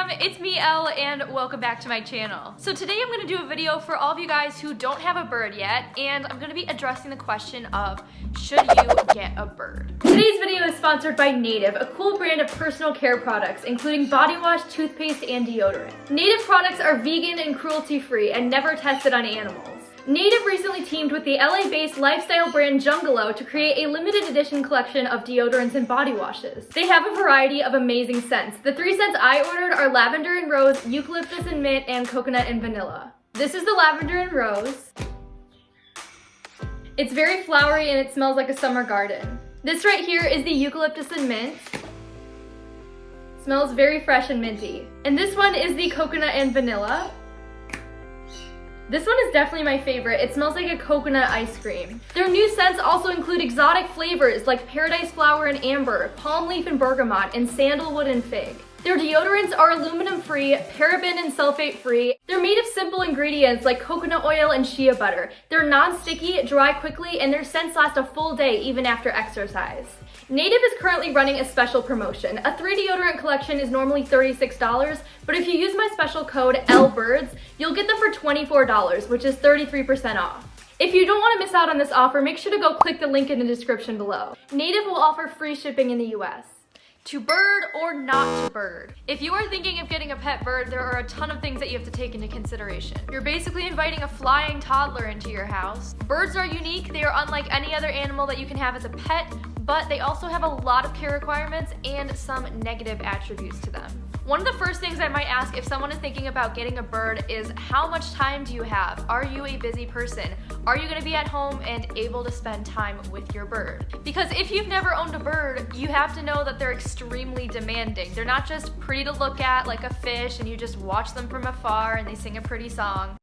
fam, it's me Elle and welcome back to my channel. So today I'm going to do a video for all of you guys who don't have a bird yet, and I'm going to be addressing the question of should you get a bird? Today's video is sponsored by Native, a cool brand of personal care products including body wash, toothpaste, and deodorant. Native products are vegan and cruelty-free and never tested on animals. Native recently teamed with the LA-based lifestyle brand Jungalow to create a limited edition collection of deodorants and body washes. They have a variety of amazing scents. The 3 scents I ordered are lavender and rose, eucalyptus and mint, and coconut and vanilla. This is the lavender and rose. It's very flowery and it smells like a summer garden. This right here is the eucalyptus and mint. Smells very fresh and minty. And this one is the coconut and vanilla. This one is definitely my favorite. It smells like a coconut ice cream. Their new scents also include exotic flavors like paradise flower and amber, palm leaf and bergamot, and sandalwood and fig. Their deodorants are aluminum-free, paraben and sulfate-free. They're made of simple ingredients like coconut oil and shea butter. They're non-sticky, dry quickly, and their scents last a full day even after exercise. Native is currently running a special promotion. A 3 deodorant collection is normally $36, but if you use my special code LBIRDS, you'll get them for $24, which is 33% off. If you don't want to miss out on this offer, make sure to go click the link in the description below. Native will offer free shipping in the US. To bird or not to bird? If you are thinking of getting a pet bird, there are a ton of things that you have to take into consideration. You're basically inviting a flying toddler into your house. Birds are unique. They are unlike any other animal that you can have as a pet, but they also have a lot of care requirements and some negative attributes to them. One of the first things I might ask if someone is thinking about getting a bird is how much time do you have? Are you a busy person? Are you going to be at home and able to spend time with your bird? Because if you've never owned a bird, you have to know that they're extremely demanding. They're not just pretty to look at like a fish and you just watch them from afar and they sing a pretty song.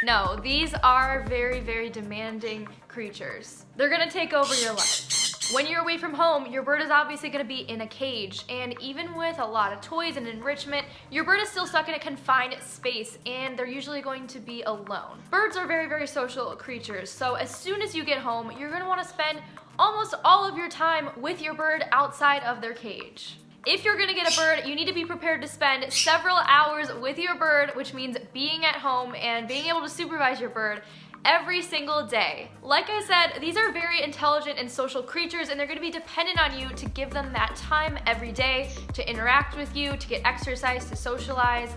No, these are very, very demanding creatures. They're gonna take over your life. When you're away from home, your bird is obviously gonna be in a cage, and even with a lot of toys and enrichment, your bird is still stuck in a confined space, and they're usually going to be alone. Birds are very, very social creatures, so as soon as you get home, you're gonna wanna spend almost all of your time with your bird outside of their cage. If you're gonna get a bird, you need to be prepared to spend several hours with your bird, which means being at home and being able to supervise your bird every single day. Like I said, these are very intelligent and social creatures, and they're gonna be dependent on you to give them that time every day to interact with you, to get exercise, to socialize,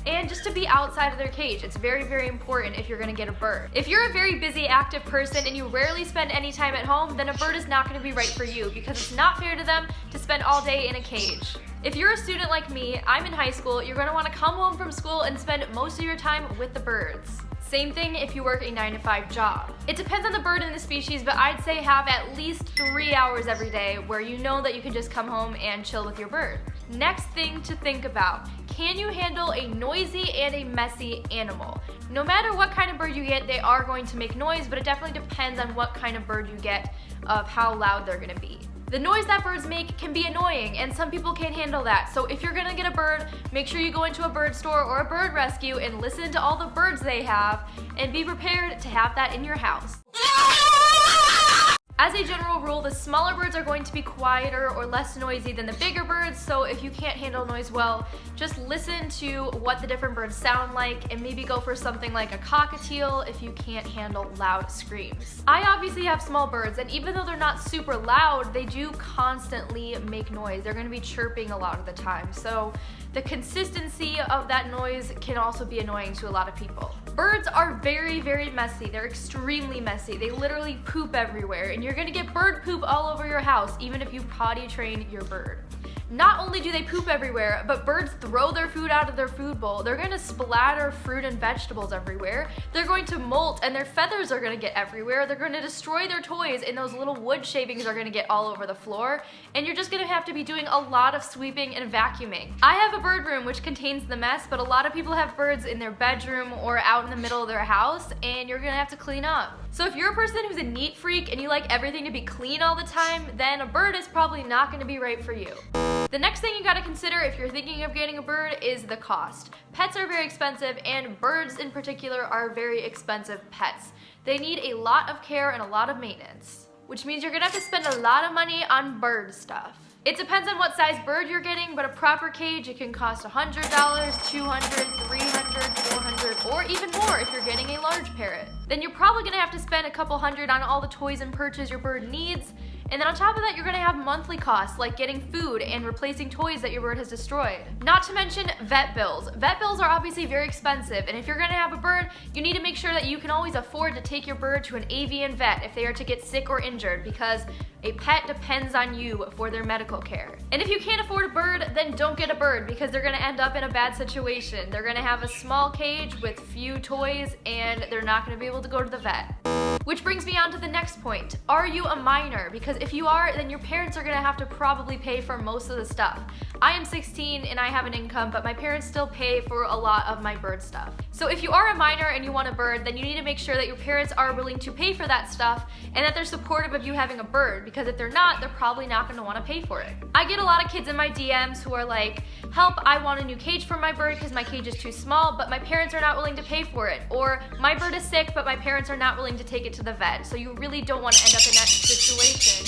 and just to be outside of their cage. It's very, very important if you're gonna get a bird. If you're a very busy, active person and you rarely spend any time at home, then a bird is not gonna be right for you because it's not fair to them to spend all day in a cage. If you're a student like me, I'm in high school, you're gonna wanna come home from school and spend most of your time with the birds. Same thing if you work a 9-to-5 job. It depends on the bird and the species, but I'd say have at least 3 hours every day where you know that you can just come home and chill with your bird. Next thing to think about, can you handle a noisy and a messy animal? No matter what kind of bird you get, they are going to make noise, but it definitely depends on what kind of bird you get, of how loud they're gonna be. The noise that birds make can be annoying, and some people can't handle that. So if you're gonna get a bird, make sure you go into a bird store or a bird rescue and listen to all the birds they have, and be prepared to have that in your house. As a general rule, the smaller birds are going to be quieter or less noisy than the bigger birds, so if you can't handle noise well, just listen to what the different birds sound like and maybe go for something like a cockatiel if you can't handle loud screams. I obviously have small birds, and even though they're not super loud, they do constantly make noise. They're going to be chirping a lot of the time, so the consistency of that noise can also be annoying to a lot of people. Birds are very, very messy. They're extremely messy. They literally poop everywhere, and you're gonna get bird poop all over your house, even if you potty train your bird. Not only do they poop everywhere, but birds throw their food out of their food bowl. They're gonna splatter fruit and vegetables everywhere. They're going to molt, and their feathers are gonna get everywhere. They're gonna destroy their toys, and those little wood shavings are gonna get all over the floor, and you're just gonna have to be doing a lot of sweeping and vacuuming. I have a bird room which contains the mess, but a lot of people have birds in their bedroom or out in the middle of their house, and you're gonna have to clean up. So if you're a person who's a neat freak and you like everything to be clean all the time, then a bird is probably not gonna be right for you. The next thing you gotta consider if you're thinking of getting a bird is the cost. Pets are very expensive, and birds in particular are very expensive pets. They need a lot of care and a lot of maintenance, which means you're gonna have to spend a lot of money on bird stuff. It depends on what size bird you're getting, but a proper cage, it can cost $100, $200, $300, $400, or even more if you're getting a large parrot. Then you're probably gonna have to spend a couple hundred on all the toys and perches your bird needs. And then on top of that, you're gonna have monthly costs like getting food and replacing toys that your bird has destroyed. Not to mention vet bills. Vet bills are obviously very expensive, and if you're gonna have a bird, you need to make sure that you can always afford to take your bird to an avian vet if they are to get sick or injured, because a pet depends on you for their medical care. And if you can't afford a bird, then don't get a bird, because they're gonna end up in a bad situation. They're gonna have a small cage with few toys, and they're not gonna be able to go to the vet. Which brings me on to the next point. Are you a minor? Because if you are, then your parents are gonna have to probably pay for most of the stuff. I am 16 and I have an income, but my parents still pay for a lot of my bird stuff. So if you are a minor and you want a bird, then you need to make sure that your parents are willing to pay for that stuff and that they're supportive of you having a bird, because if they're not, they're probably not gonna wanna pay for it. I get a lot of kids in my DMs who are like, help, I want a new cage for my bird because my cage is too small, but my parents are not willing to pay for it. Or my bird is sick, but my parents are not willing to take it to the vet. So you really don't wanna end up in that situation.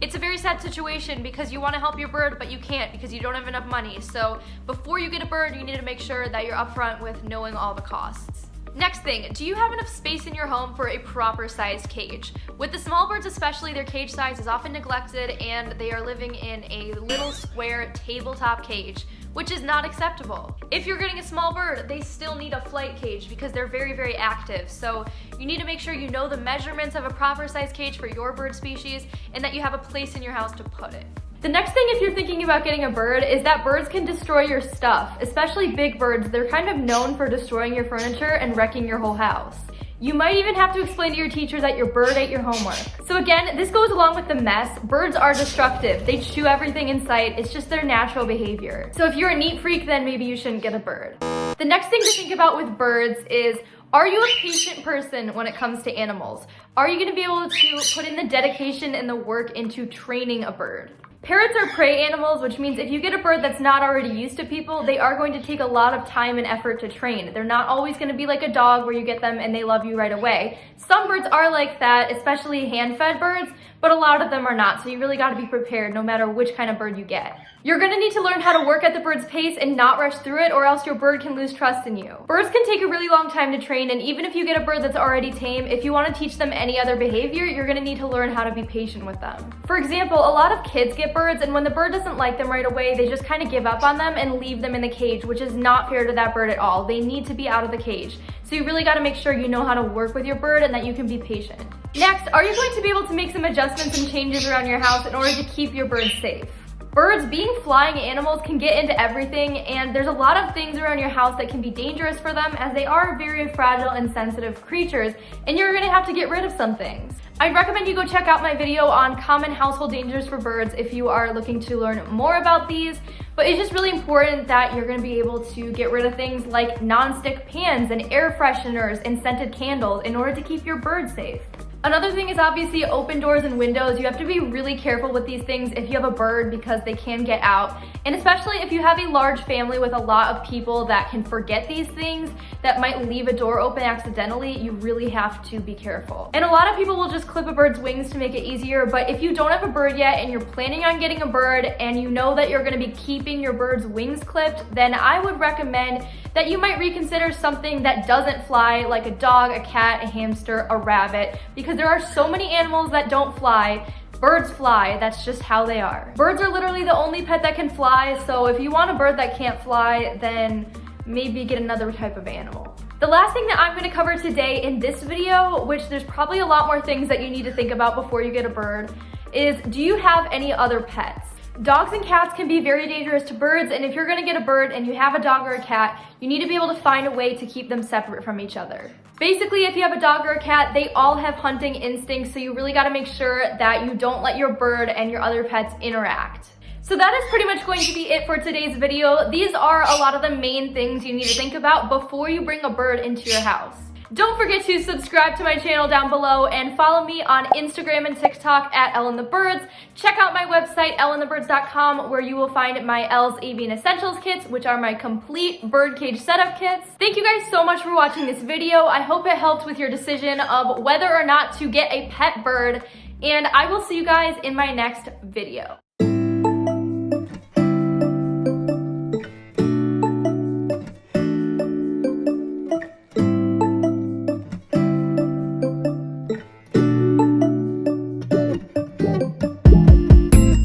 It's a very sad situation because you want to help your bird, but you can't because you don't have enough money. So before you get a bird, you need to make sure that you're upfront with knowing all the costs. Next thing, do you have enough space in your home for a proper sized cage? With the small birds especially, their cage size is often neglected and they are living in a little square tabletop cage, which is not acceptable. If you're getting a small bird, they still need a flight cage because they're very, very active. So you need to make sure you know the measurements of a proper size cage for your bird species and that you have a place in your house to put it. The next thing, if you're thinking about getting a bird, is that birds can destroy your stuff, especially big birds. They're kind of known for destroying your furniture and wrecking your whole house. You might even have to explain to your teacher that your bird ate your homework. So again, this goes along with the mess. Birds are destructive. They chew everything in sight. It's just their natural behavior. So if you're a neat freak, then maybe you shouldn't get a bird. The next thing to think about with birds is, are you a patient person when it comes to animals? Are you gonna be able to put in the dedication and the work into training a bird? Parrots are prey animals, which means if you get a bird that's not already used to people, they are going to take a lot of time and effort to train. They're not always going to be like a dog where you get them and they love you right away. Some birds are like that, especially hand-fed birds, but a lot of them are not, so you really got to be prepared no matter which kind of bird you get. You're going to need to learn how to work at the bird's pace and not rush through it, or else your bird can lose trust in you. Birds can take a really long time to train, and even if you get a bird that's already tame, if you want to teach them any other behavior, you're going to need to learn how to be patient with them. For example, a lot of kids get birds, and when the bird doesn't like them right away, they just kind of give up on them and leave them in the cage, which is not fair to that bird at all. They need to be out of the cage. So you really got to make sure you know how to work with your bird and that you can be patient. Next, are you going to be able to make some adjustments and changes around your house in order to keep your bird safe? Birds, being flying animals, can get into everything, and there's a lot of things around your house that can be dangerous for them, as they are very fragile and sensitive creatures, and you're gonna have to get rid of some things. I'd recommend you go check out my video on common household dangers for birds if you are looking to learn more about these, but it's just really important that you're gonna be able to get rid of things like non-stick pans and air fresheners and scented candles in order to keep your bird safe. Another thing is obviously open doors and windows. You have to be really careful with these things if you have a bird because they can get out. And especially if you have a large family with a lot of people that can forget these things, that might leave a door open accidentally, you really have to be careful. And a lot of people will just clip a bird's wings to make it easier, but if you don't have a bird yet and you're planning on getting a bird and you know that you're gonna be keeping your bird's wings clipped, then I would recommend that you might reconsider something that doesn't fly, like a dog, a cat, a hamster, a rabbit, because there are so many animals that don't fly. Birds fly, that's just how they are. Birds are literally the only pet that can fly, so if you want a bird that can't fly, then maybe get another type of animal. The last thing that I'm gonna cover today in this video, which there's probably a lot more things that you need to think about before you get a bird, is do you have any other pets? Dogs and cats can be very dangerous to birds, and if you're gonna get a bird and you have a dog or a cat, you need to be able to find a way to keep them separate from each other. Basically, if you have a dog or a cat, they all have hunting instincts, so you really gotta make sure that you don't let your bird and your other pets interact. So that is pretty much going to be it for today's video. These are a lot of the main things you need to think about before you bring a bird into your house. Don't forget to subscribe to my channel down below and follow me on Instagram and TikTok at Elle and the Birds. Check out my website, elleandthebirds.com, where you will find my Elle's Avian Essentials kits, which are my complete bird cage setup kits. Thank you guys so much for watching this video. I hope it helped with your decision of whether or not to get a pet bird. And I will see you guys in my next video.